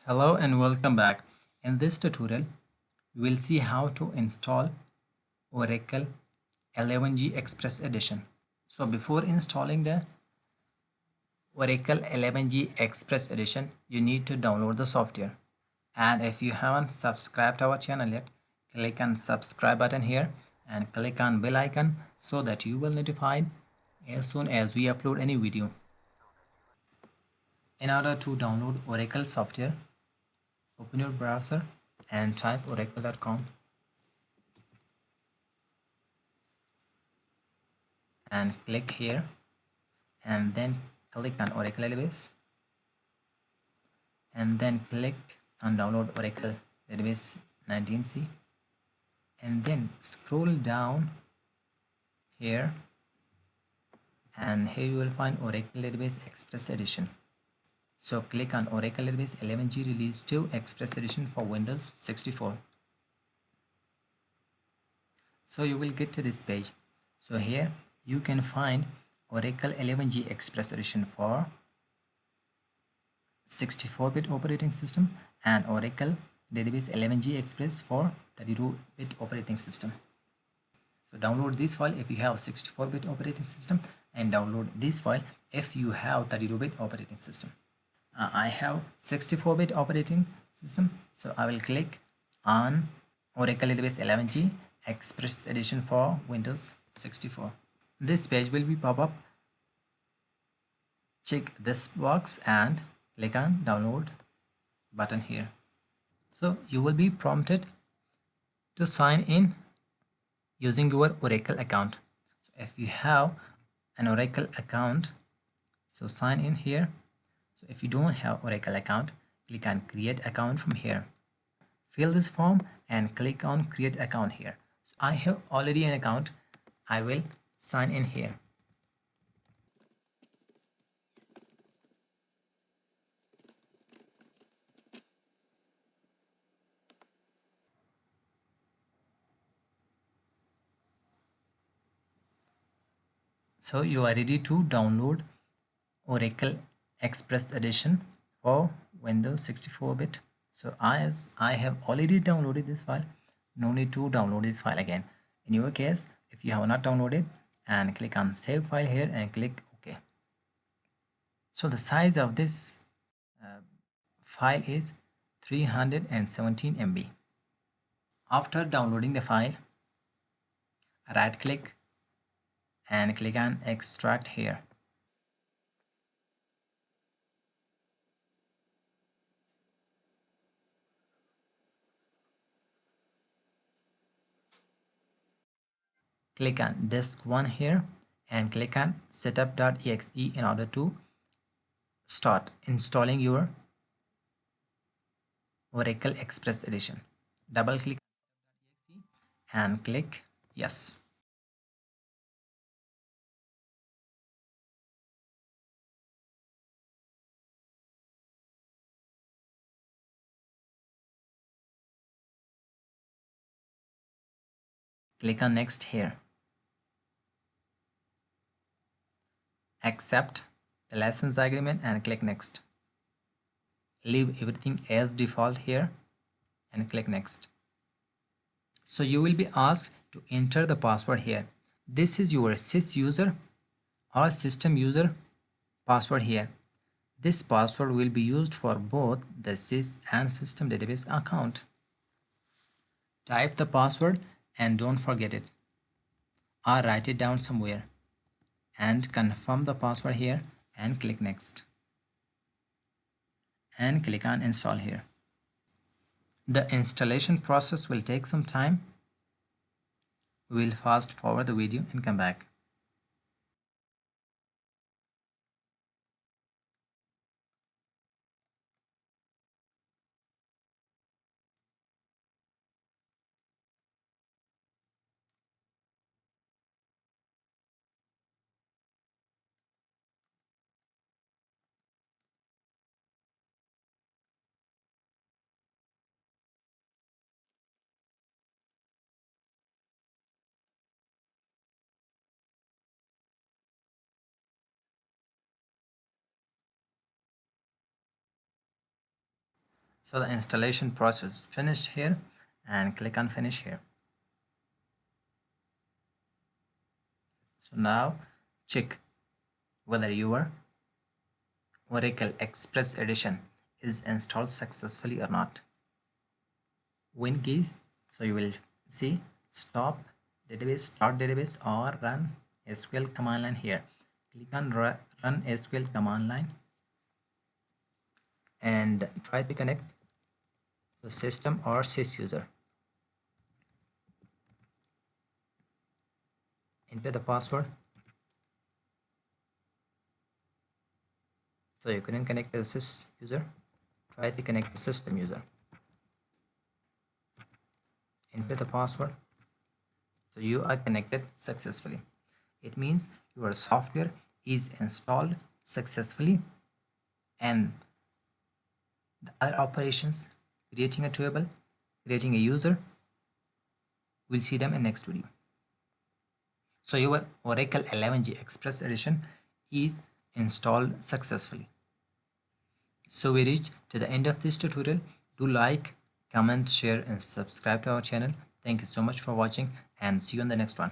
Hello and welcome back. In this tutorial, we will see how to install Oracle 11G Express Edition. So before installing the Oracle 11G Express Edition, you need to download the software. And if you haven't subscribed to our channel yet, click on subscribe button here and click on bell icon so that you will notified as soon as we upload any video. In order to download Oracle software, open your browser and type oracle.com and click here and then click on Oracle database and then click on download Oracle database 19c and then scroll down here and here you will find Oracle database Express Edition. So click on Oracle database 11G release 2 Express Edition for Windows 64. So you will get to this page. So here you can find Oracle 11G Express Edition for 64-bit operating system and Oracle Database 11G Express for 32-bit operating system. So download this file if you have 64-bit operating system and download this file if you have 32-bit operating system. I have 64-bit operating system, so I will click on Oracle Database 11G Express Edition for Windows 64. This page will be pop up. Check this box and click on download button here. So you will be prompted to sign in using your Oracle account. So if you have an Oracle account, so sign in here. So if you don't have Oracle account, click on create account from here. Fill this form and click on create account here. So I have already an account. I will sign in here. So you are ready to download Oracle Express Edition for Windows 64-bit. So as I have already downloaded this file, no need to download this file again. In your case, if you have not downloaded, and click on save file here and click OK. So the size of this file is 317 MB. After downloading the file, right click and click on extract here. Click on disk 1 here and click on setup.exe in order to start installing your Oracle Express Edition. Double click and click yes. Click on next here. Accept the license agreement and click next. Leave everything as default here and click next. So you will be asked to enter the password here. This is your sys user or system user password here. This password will be used for both the sys and system database account. Type the password and don't forget it, or write it down somewhere and confirm the password here and click next and click on install here. The installation process will take some time. We will fast forward the video and come back. So the installation process is finished here, and click on finish here. So now check whether your Oracle Express Edition is installed successfully or not. WinKeys, so you will see stop database, start database, or run SQL command line here. Click on run SQL command line and try to connect the system or sys user. Enter the password. So you couldn't connect the sys user. Try to connect the system user. Enter the password. So you are connected successfully. It means your software is installed successfully, and the other operations, creating a table, creating a user, we'll see them in next video. So your Oracle 11g Express Edition is installed successfully. So we reach to the end of this tutorial. Do like, comment, share, and subscribe to our channel. Thank you so much for watching, and see you on the next one.